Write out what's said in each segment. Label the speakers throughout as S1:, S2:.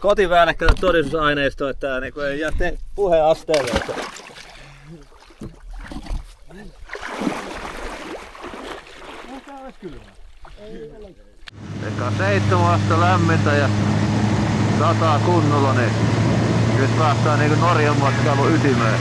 S1: kotiväänä todistusaineistoa, että niinku ei jää puheen asteelle. Eikä 7 lämmintä ja sataa kunnolla, niin nyt päästään niinku Norjan matkailun ytimeen.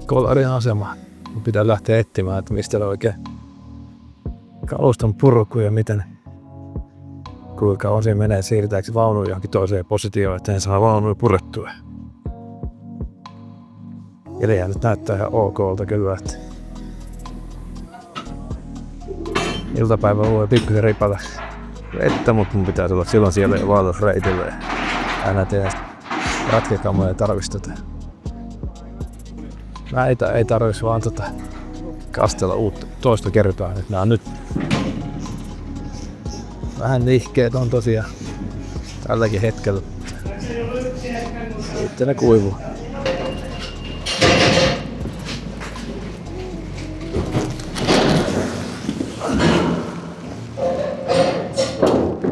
S2: Kolarin asema. Pitää lähteä etsimään, että mistä on oikein kaluston purku ja miten kuinka osin menee, siirtääkö vaunu johonkin toiseen positioon, että en saa vaunuja purettua. Eli nyt näyttää ihan okolta kyllä, että iltapäivä voi pikkusen ripata vettä, mutta mun pitää tulla silloin siellä jo vaellusreitille ja aina tehdä ratkekamoja tarvisteta. Mä ei tarvitsisi vaan kastella toista kertaa. Nää on nyt vähän nihkeet on tosiaan tälläkin hetkellä. Sitten ne kuivuu.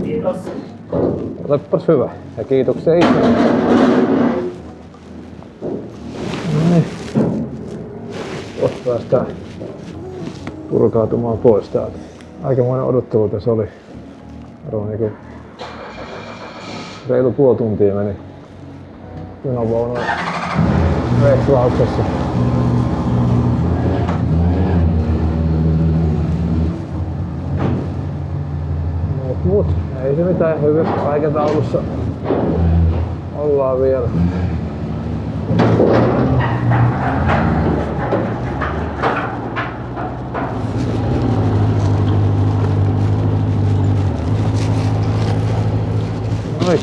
S1: Kiitos.
S2: Olepas hyvä ja kiitoksia itse. Päästään purkautumaan pois täältä. Aikamoinen odottelu tässä oli. Niin reilu puoli tuntia meni junavaunun reissulauksessa. Mut ei se mitään, hyvässä aikataulussa ollaan vielä.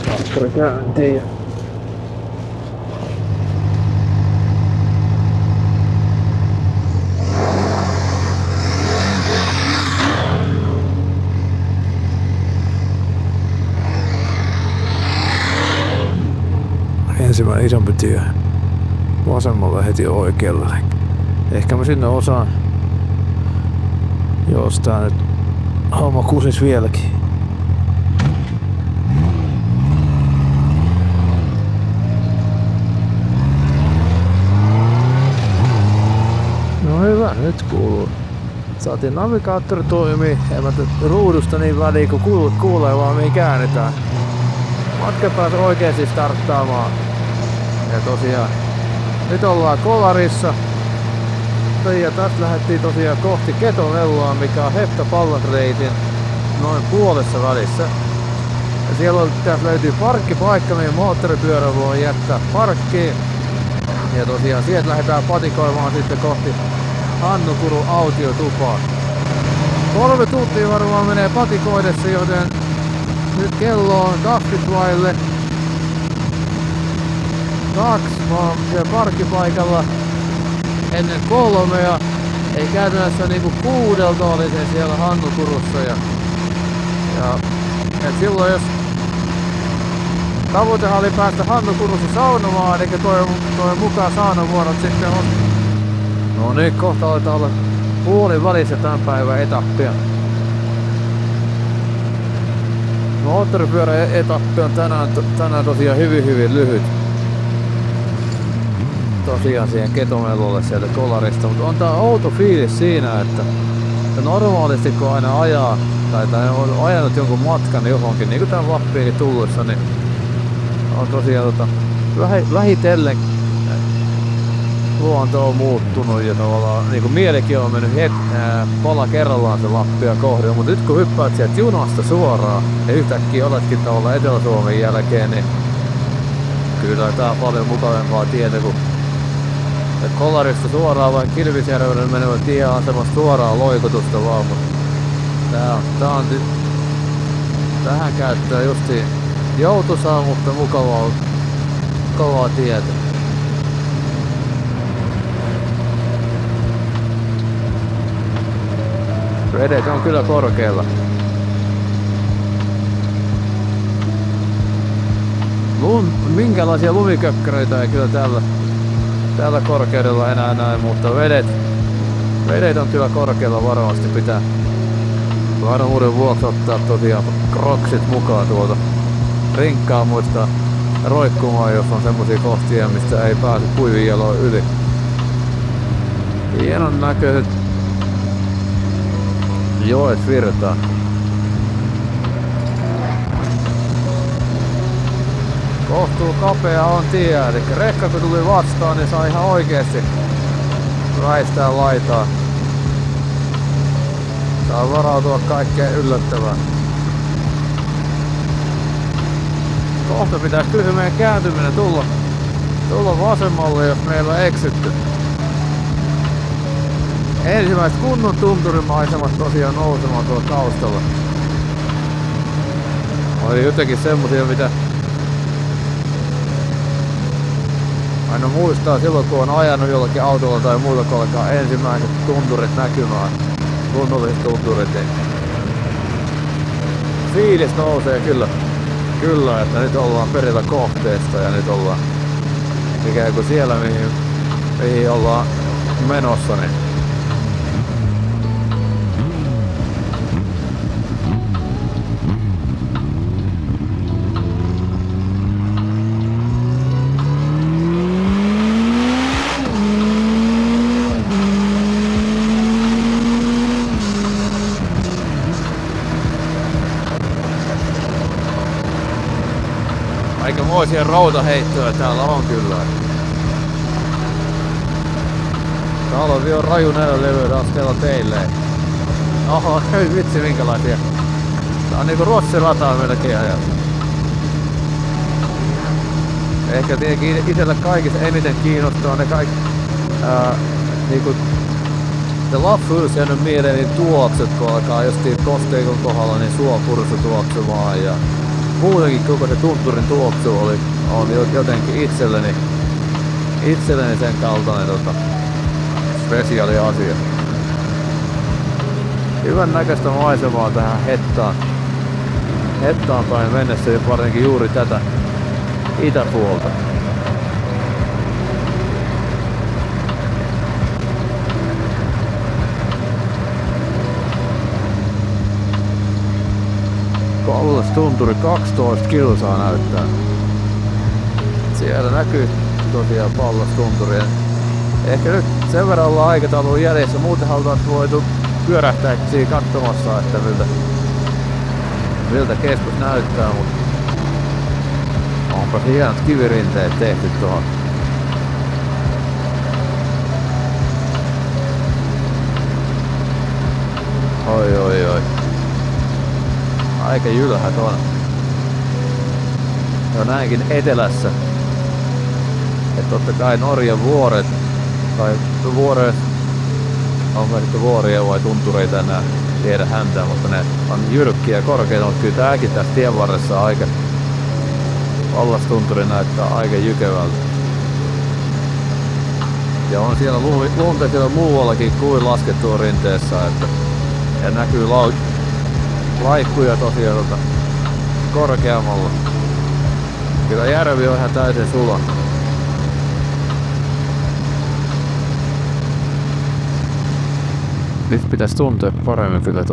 S2: Traktori käyntiin. Ensimmäinen isompi tie vasemmalla heti oikealle. Ehkä mä sinne osaan jostain nyt homma kusis vieläkin. No hyvä, nyt kuuluu. Saatiin navigaattori toimii, en mä ruudusta niin väliin kun kuulee vaan mihin käännetään. Matka pääsi oikeesti starttaamaan. Ja tosiaan, nyt ollaan Kolarissa. Ja tästä lähdettiin tosiaan kohti Ketonelloa, mikä on heptapallasreitin noin puolessa välissä. Ja siellä tässä löytyy parkkipaikka, mihin moottoripyörä voi jättää parkkiin. Ja tosiaan sieltä lähdetään patikoimaan sitten kohti Hannukurun autiotupaa. 3 tuntia varmaan menee patikoidessa, joten nyt kello on 20 vaille. 2, mä oon siellä parkkipaikalla ennen 3 ei käytännössä niinku 6 oli se siellä Hannukurussa ja et silloin jos tavoitehan oli päästä Hannukurussa saunomaan, eli toi mukaan saunavuorot sitten on. No niin, kohta aletaan olla puolin välissä tämän päivän etappia. Moottoripyörä-etappi on tänään tosiaan hyvin lyhyt. Tosiaan siihen Ketomellolle sieltä kolarista, mutta on tää outo fiilis siinä, että normaalisti kun aina ajaa tai on ajanut jonkun matkan johonkin, niin kuin tän Lappiinkin tulluissa, niin on tosiaan vähitellen luonto on muuttunut ja tavallaan niin kuin mielikin on mennyt pala kerrallaan se Lappia kohden, mutta nyt kun hyppäät sieltä junasta suoraan ja yhtäkkiä oletkin tavallaan Etelä-Suomen jälkeen, niin kyllä tää on paljon mukavampaa tietä kuin kolarista suoraan vain Kilpisjärvelle menevä tieasemasta suoraan loikotusta vaan, mutta tää on tähän käyttöön justiin joutuisaa, mutta mukavaa tietä. Vedet on kyllä korkealla. Minkälaisia lumikökkäröitä ei kyllä tällä korkeudella enää näe, mutta vedet on kyllä korkealla, varmasti pitää varmuuden vuoksi ottaa tosiaan kroksit mukaan tuolta rinkkaa, muistaa roikkumaan, jos on semmosia kohtia, mistä ei pääse kuivin jaloin yli. Hienon näköiset joet virtaa. Kohtuu kapea on tie, eli rekka kun tuli vastaan, niin saa ihan oikeesti väistää laitaa. Saa varautua kaikkeen yllättävään. Kohta pitäisi kyllä meidän kääntyminen tulla vasemmalle, jos meillä on eksytty. Ensimmäiset kunnon tunturimaisemat tosiaan nousemaan tuolla taustalla. Oli jotenkin semmosia, mitä aina muistaa silloin, kun on ajanut jollakin autolla tai muuta, kun alkaa ensimmäiset tunturit näkymään. Kunnolliset tunturit. Fiilis nousee kyllä, että nyt ollaan perillä kohteesta ja nyt ollaan ikään kuin siellä, mihin ollaan menossa. Niin aikamoisia routaheittoja täällä on kyllä. Talvi on raju näillä levyillä asteella teille. Oho, vitsi minkälaisia. Tää on niinku Ruotsi-rataa melkein ajat. Ehkä tietenkin itellä kaikista eniten kiinnostaa ne kaikki niinku se Lapphuus jäänyt mieleen niin tuokset, kun alkaa jostain kosteikon kohdalla niin suopursu tuoksumaan ja muutenkin koko se tunturin tuoksu on jotenkin itselleni sen kaltainen spesiaali asia. Hyvän näköistä maisemaa tähän Hettaan päin mennessä ja varsinkin juuri tätä itäpuolta. Tunturi 12 kilsaa näyttää. Siellä näkyy tosiaan Pallastunturia. Ehkä nyt sen verran ollaan aikataulun jäljessä, muuten oltaisiin voitu pyörähtää siinä katsomassa, että miltä keskus näyttää, mutta onpa hienot kivirinteet tehty tuohon. Oi. Aika jylhät on. Ja näinkin etelässä. Et totta kai Norjan vuoret, tai vuoret, on merkitty vuoria vai tuntureita enää tiedä häntä, mutta ne on jyrkkiä ja korkeita, mutta kyllä tääkin tässä tien varressa aika Pallastunturi näyttää aika jykevältä. Ja on siellä lunta siellä muuallakin kuin laskettua rinteessä, että ja näkyy laikkuja tosiaan korkeammalla. Kyllä järvi on ihan täysin sula. Nyt pitäisi tuntea paremmin kyllä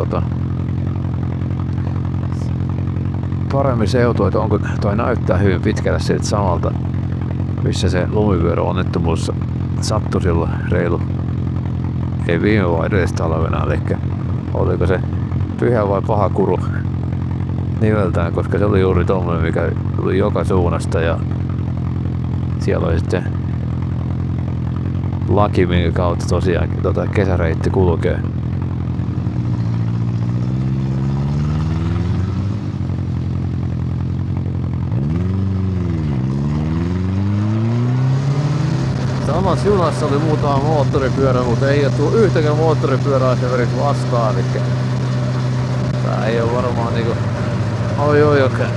S2: paremmin seutua, että onko toi näyttää hyvin pitkälle siltä samalta, missä se lumivyöryonnettomuus sattui silloin reilu. Ei viime vaan edellisessä talvena, eli oliko se pyhä vai paha kuru nimeltään, koska se oli juuri tommoinen, mikä tuli joka suunnasta ja siellä oli sitten laki, minkä kautta tosiaan kesäreitti kulkee. Samassa junassa oli muutama moottoripyörä, mutta ei ole tullut yhtäkään moottoripyörää esimerkiksi vastaan. Eli tää ei ole varmaan niinku oikein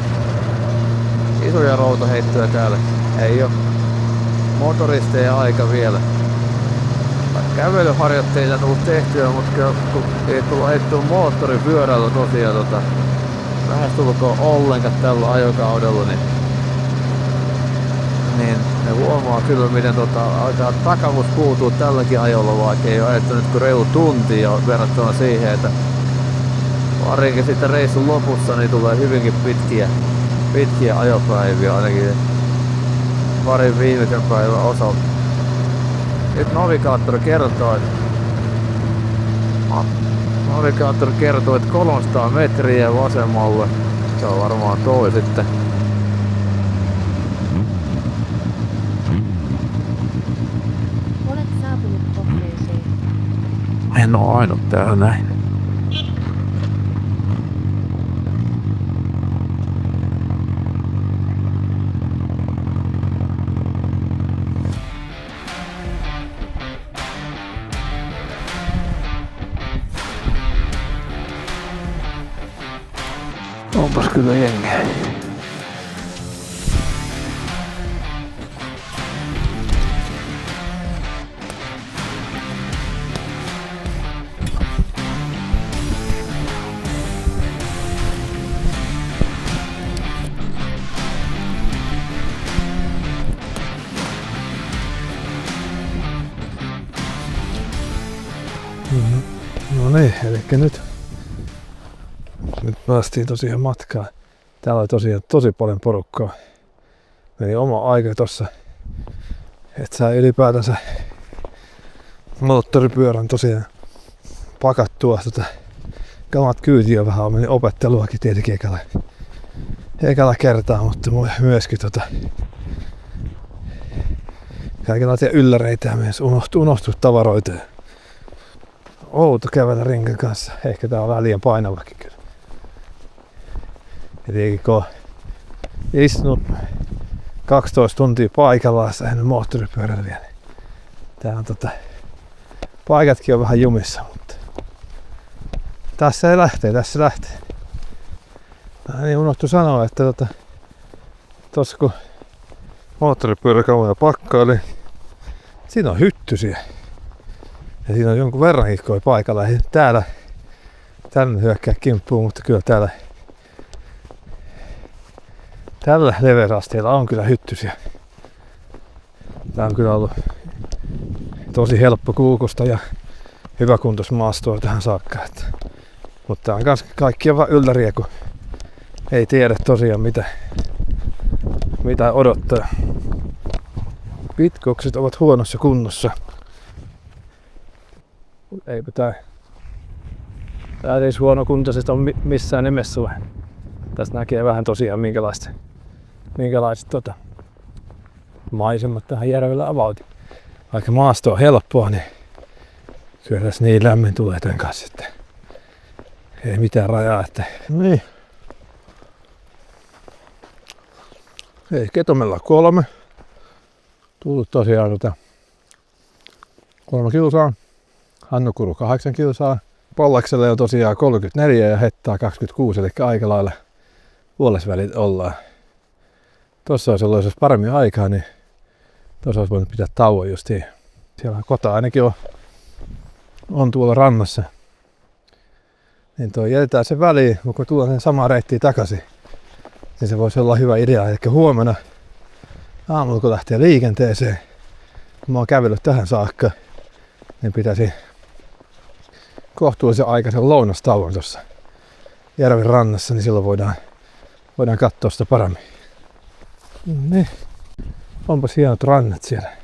S2: isoja routaheittoja täällä. Ei oo motoristeja aika vielä. Kävelyharjoitteita on tullut tehtyä, mutta kun ei tullut ajettua moottoripyörällä tosiaan lähestulkoon ollenkaan tällä ajokaudella, niin ne huomaa kyllä miten alkaa takavuus puutuu tälläkin ajolla, vaikka ei ole ajettu nyt kuin reilu tunti ja verrattuna siihen, että varsinkin sitten reissun lopussa niin tulee hyvinkin pitkiä ajopäiviä ainakin parin viimeisen päivän osalta. Nyt navigaattori kertoo, että 300 metriä vasemmalle. Se on varmaan toi sitten.
S3: Olet saapunut kohteeseen.
S2: En oo ainut täällä näin. Onpas kyllä jengiä. No niin, eli nyt päästiin tosiaan matkaan. Täällä oli tosiaan tosi paljon porukkaa. Meni oma aika tossa, että saa ylipäätänsä moottoripyörän tosiaan pakattua kamat kyytiin. Vähän meni opetteluakin tietenkin ekalla kertaa, mutta myöskin kaikenlaisia ylläreitä ja myös unohtuu tavaroita. Outo kävellä rinkan kanssa. Ehkä tää on vähän liian painavakin kyllä. Etenkin kun on istunut 12 tuntia paikallaan ennen moottoripyörällä vielä. Tää on paikatkin on vähän jumissa, mutta tässä lähtee. Niin unohtu sanoa, että tossa kun moottoripyöräkamoja pakkaili, siinä on hyttysiä. Ja siinä on jonkun verran hikkoja paikalla. Ei tänne hyökkää kimppuun, mutta kyllä tällä leveysasteella on kyllä hyttysiä. Tää on kyllä ollut tosi helppo kulkusta ja hyväkuntoista maastoa tähän saakka. Mutta tää on kans kaikkia vaan ylläriä, kun ei tiedä tosiaan mitä odottaa. Pitkokset ovat huonossa kunnossa. Eipä tää ei huonokuntoisesta ole missään nimessä. Tässä näkee vähän tosiaan minkälaiset maisemat tähän järvellä avauti. Vaikka maasto on helppoa, niin kyllä tässä niin lämmin tulee tämän kanssa, että ei mitään rajaa. Että niin. Ei Ketomella 3. Tullut tosiaan 3 kilsaa. Hannukuru 8 kilsaa. Pallakselle on tosiaan 34 ja Hettaa 26, eli aika lailla puolesvälit ollaan. Tossa olisi ollut, jos paremmin aikaa, niin tossa olisi voinut pitää tauon justiin Siellä kota ainakin on tuolla rannassa. Niin jätetään se väliin, kun tullaan sen samaan reittiin takaisin. Niin se voisi olla hyvä idea. Eli huomenna aamulla kun lähtee liikenteeseen, kun mä oon kävellyt tähän saakka, niin pitäisi kohtuullisen aikaisen lounastauon tuossa järven rannassa, niin silloin voidaan katsoa sitä paremmin. Niin. Onpas hienot rannat siellä.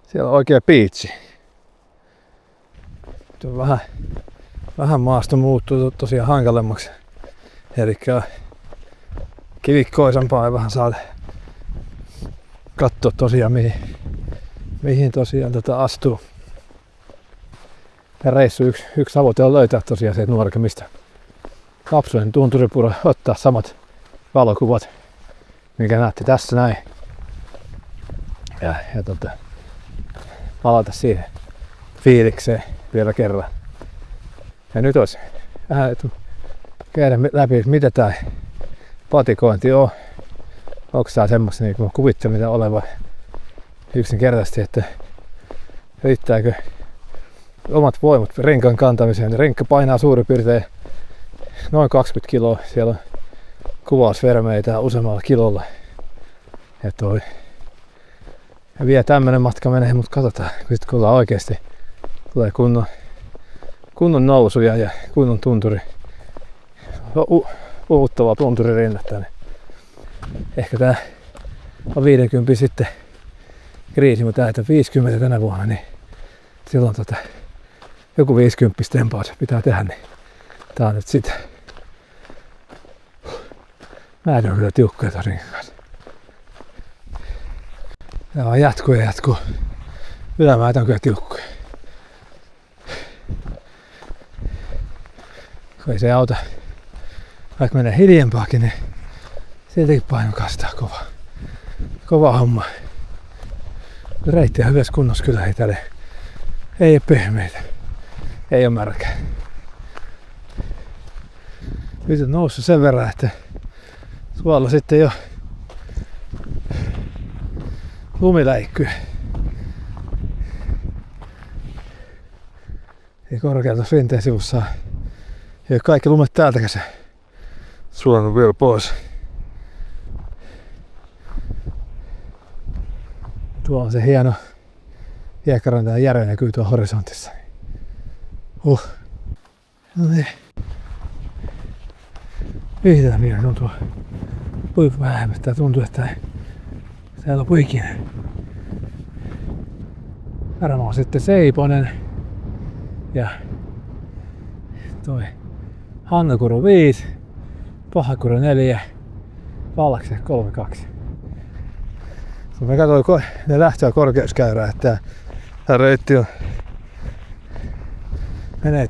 S2: Siellä on oikea biitsi. Vähän maasto muuttuu tosiaan hankalemmaksi. Elikkä kivikkoisempaa ja vähän saa katsoa tosiaan mihin tosiaan astuu. Ja reissu yksi tavoite on löytää tosiaan se nuorke, mistä lapsuuden tunturipuro ottaa samat valokuvat, mikä näette tässä näin. Ja palata siihen fiilikseen vielä kerran. Ja nyt olisi vähän käydä läpi, mitä tää patikointi on. Onko tää semmoista niin kuin kuvittelin mitä oleva yksinkertaisesti, että riittääkö omat voimat renkan kantamiseen. Renkka painaa suurin piirtein noin 20 kiloa. Siellä on kuvausvermeitä useammalla kilolla. Ja vielä tämmönen matka menee, mutta katsotaan, kun ollaan oikeesti tulee kunnon nousuja ja kunnon tunturi. Uuttavaa tunturirinnettä. Niin ehkä tää on 50 sitten kriisi, mutta tää 50 tänä vuonna, niin silloin joku 50 tempaus pitää tehdä, niin tää on nyt sitä. Mä en oo kyllä tiukkoja ton rinkan kanssa. Tää vaan jatkuu ja jatkuu. Ylämäät on kyllä tiukkoja. Kun ei se auta. Vaikka menee hiljempaakin, niin siltikin paino kastaa kovaa. Kova homma. Reitti on hyvässä kunnossa kyllä, ei tälle. Ei oo pehmeitä. Ei oo märkää. Nyt on noussut sen verran, että tuolla sitten jo lumiläikkyy. Ja korkealta rinteen sivussa ja kaikki lumet täältä käsin sulanut vielä pois. Tuolla on se hieno hiekkaranta ja järvi näkyy tuolla horisontissa. No niin. Yhtään vielä tuntuu vähän, tää tuntuu, että täällä on puikinen. Varmaan on sitten Seiponen ja toi Hannakuru 5, Pahakuru 4, Pallaksen 32. Kun mä katsoin ne lähtöä korkeuskäyrää, että tää reitti menee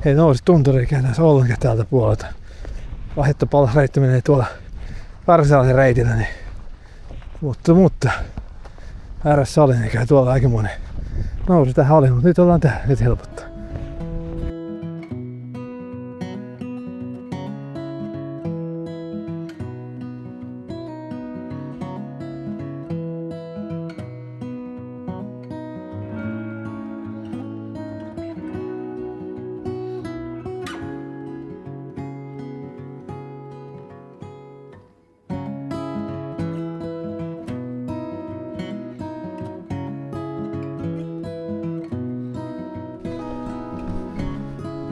S2: ei nousi tunturi ikään ollenkaan täältä puolelta. Vaihtopalasreitti menee tuolla varsinaisen reitillä, niin mutta ääressä oli, niin tuolla aikamoinen nousi tähän oli, mutta nyt ollaan täällä, nyt helpottaa.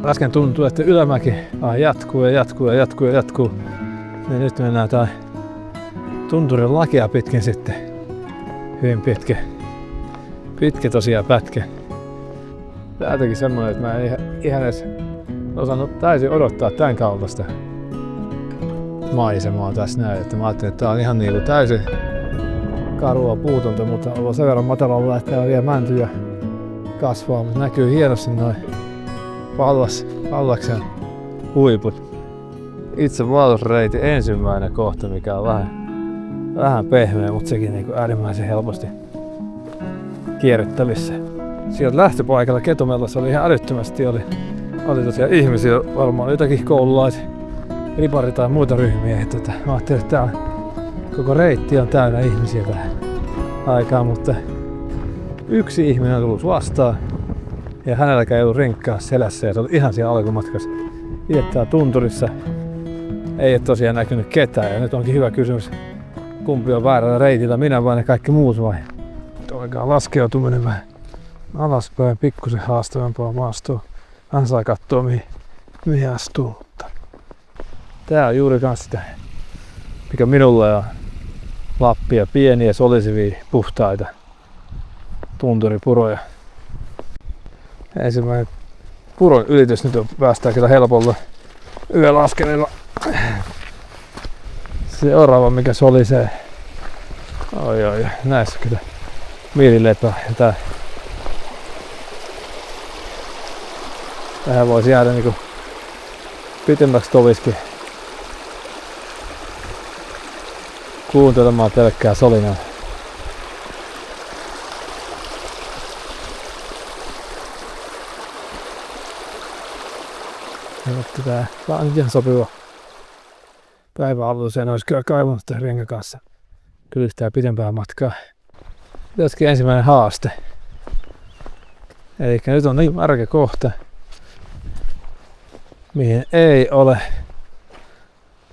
S2: Äsken tuntui, että ylämäki jatkuu. Ja nyt mennään tää tunturin lakea pitkin sitten. Hyvin pitkä tosiaan pätkä. Täältäkin semmonen, että mä en ihan edes osannut täysin odottaa tän kaltaista maisemaa tässä näin. Että mä ajattelin, että tää on ihan niinku täysin karua puutonta, mutta on sen verran matalalla, että täällä vielä mäntyjä kasvaa, mutta näkyy hienosti noin Pallaksen huiput. Itse vaellusreitin ensimmäinen kohta, mikä on vähän pehmeä, mutta sekin niin kuin äärimmäisen helposti kierrettävissä. Sieltä lähtöpaikalla Ketomellassa oli ihan älyttömästi oli tosiaan ihmisiä, varmaan jotakin koululais, ripari tai muita ryhmiä. Mä ajattelin, että tää on Koko reitti on täynnä ihmisiä tähän aikaan, mutta yksi ihminen on tullut vastaan ja hänelläkään ei ollut renkkaa selässä ja se oli ihan siellä alkumatkassa. Itse täällä tunturissa ei ole tosiaan näkynyt ketään ja nyt onkin hyvä kysymys, kumpi on väärällä reitillä, minä vai ne kaikki muut vai? Alkaa laskeutuminen vähän alaspäin, pikkusen haastavampaa maastoa. Hän saa katsoa mihin astuu. Mutta tää on juuri kans sitä, mikä minulle on Lappia, pieniä solisivia puhtaita tunturipuroja. Ensimmäinen puron ylitys nyt on päästään kyllä helpolla yölaskeleilla. Seuraava mikä solisee. Oi, näissä kyllä mielilepä. Ja tähän voisi jäädä niinku pitemmäksi toviskin kuuntelemaan pelkkää solinaa. Mutta tää on ihan sopiva päiväaluseen olisi kyllä kaivannut tämän rengan kanssa. Kyllä sitä pitempää matkaa. Pitäisikin ensimmäinen haaste. Eli nyt on niin märkä kohta, mihin ei ole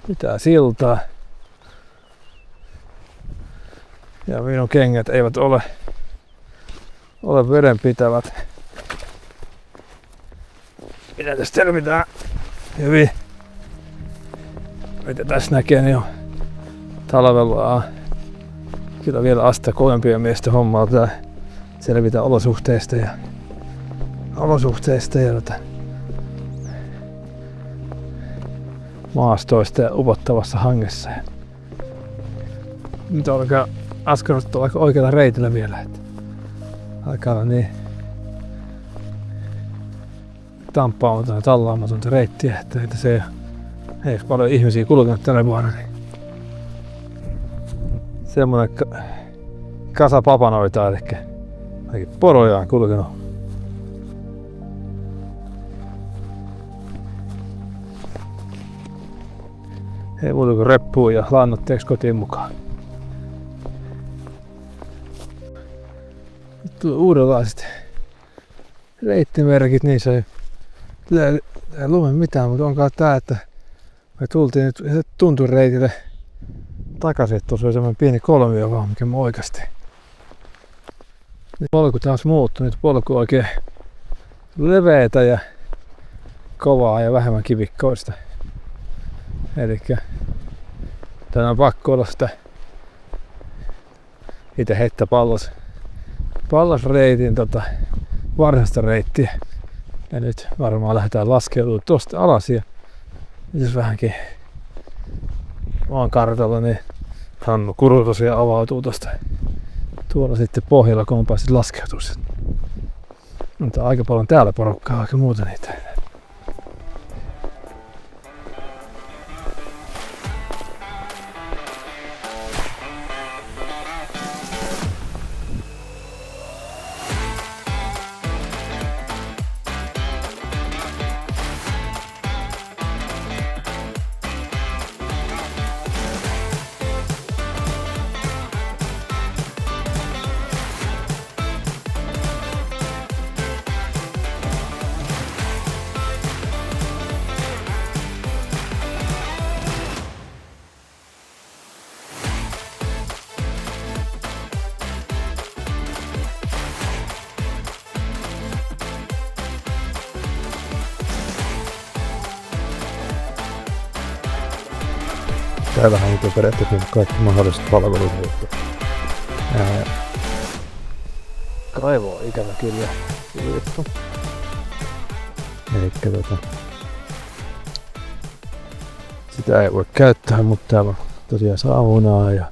S2: mitään siltaa. Ja minun kengät eivät ole vedenpitävät. Minä tästä selvitään hyvin. Mitä tässä näkee, niin on talvella kyllä vielä asta kovempia miestä hommaa pitää selvitä olosuhteista ja maastoista ja upottavassa hangessa. Nyt alkaa askarruttaa aika oikealla reitillä vielä. Että alkaa olla niin tamppaamatonta ja tallaamatonta reittiä, että se ei paljon ihmisiä kulkenut tänä vuonna. Niin semmonen kasa papanoita, eli ainakin poroja on kulkenut. Ei muuta kuin reppuun ja lannoitteeksi kotiin mukaan. Nyt tulee uudenlaiset reittimerkit, niin se ei lume mitään, mutta onkaan tää, että me tultiin nyt tunturireitille takaisin, että tuossa oli semmoinen pieni kolmio vaan, mikä me oikasti. Nyt polku taas muuttui, nyt polku on oikein leveetä ja kovaa ja vähemmän kivikkoista. Elikkä tänään on pakko olla sitä itse hettä pallasreitin varsinaista reittiä. Ja nyt varmaan lähdetään laskeutumaan tosta alas ja jos vähänkin maan kartalla, niin Hannu Kuru tosiaan avautuu tosta tuolla sitten pohjalla, kun on päässyt laskeutumaan. Mutta aika paljon täällä porukkaa, aika muuta niitä. Täällähän on periaatteessa kaikki mahdolliset palvelut. Kaivo on ikävä kyllä suljettu. Elikkä sitä ei voi käyttää, mutta täällä on tosiaan saunaa ja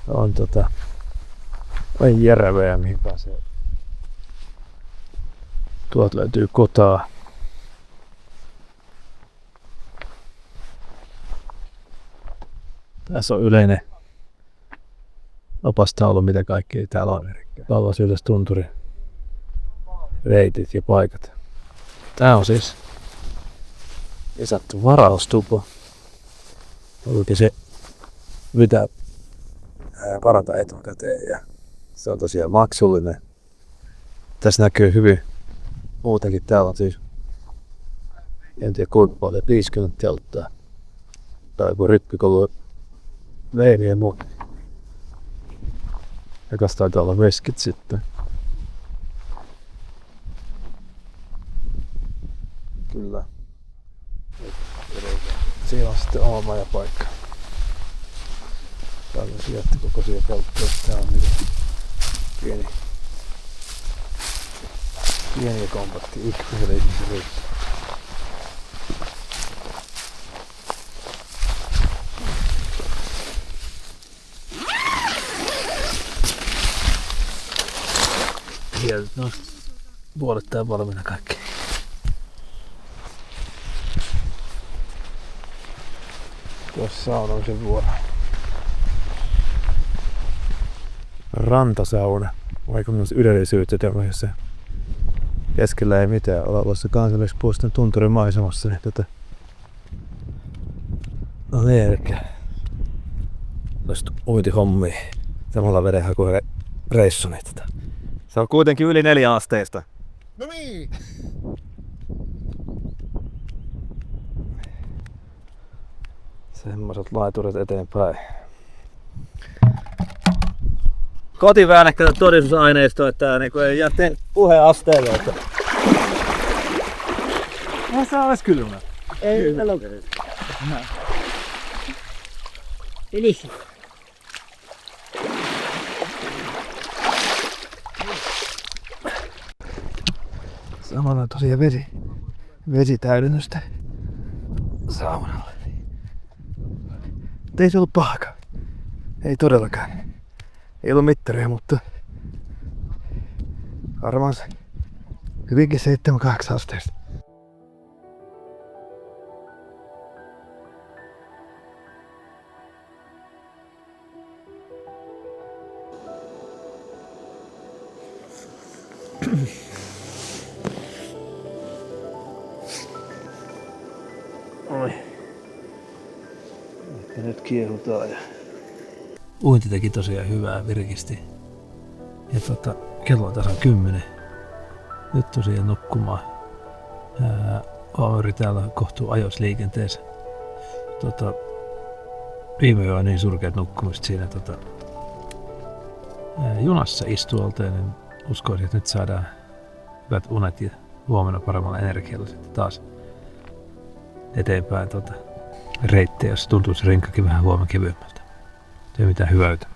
S2: on on järveä mihin pääsee. Tuolta löytyy kotaa. Tässä on yleinen opastaulu, mitä kaikkea täällä on. Pallas ylös tunturi, reitit ja paikat. Tää on siis lisätty varaustupa. Oikein se mitä varata etukäteen ja se on tosiaan maksullinen. Tässä näkyy hyvin muutenkin. Täällä on siis, en tiedä kuinka paljon, 50 telttaa. Tai joku rippikoulu leiri ja muu. Ja kas taitaa olla veskit sitten. Kyllä. Siinä on sitten oma majapaikka. Täällä on jättikokoisia telttoja. Tää on pieni ja kompakti yhdelle ihmisen ryhmä. Sieltä no puolet tää valmiina kaikki. Tuossa saunomisen vuoro. Rantasauna. Vaikka myös ylellisyyttä tämmöisessä keskellä ei mitään olla tuossa kansallispuiston tunturin maisemassa, niin on ehkä tuosta uintihommia samalla vedenhakuinen reissu. Niin se on kuitenkin yli 4 asteista.
S4: No niin!
S2: Semmoiset laiturit eteenpäin. Kotiväännekkäitä todistusaineistoa, että niinku ei jää puheen asteelle. Että... No se on kylmä.
S4: Ei, meillä on. Eli.
S2: Samalla tosiaan vesitäydennystä saunalle. Ei se ollut pahakaan. Ei todellakaan. Ei ollut mittaria, mutta varmaan se hyvinkin 7-8 asteesta. Oi. Ehkä nyt kiehutaan ja... Uinti teki tosiaan hyvää, virkisti. Ja kello on tasan 10. Nyt tosiaan nukkumaan. Auri täällä kohtuu ajoisliikenteessä. Viime yö on niin surkeat nukkumista siinä junassa istuolteen, niin uskoisin, että nyt saadaan hyvät unet ja huomenna paremmalla energialla sitten taas eteenpäin reittiä, jos tuntuu se rinkakin vähän huomenna kevyemmältä. Ei mitään hyväytä.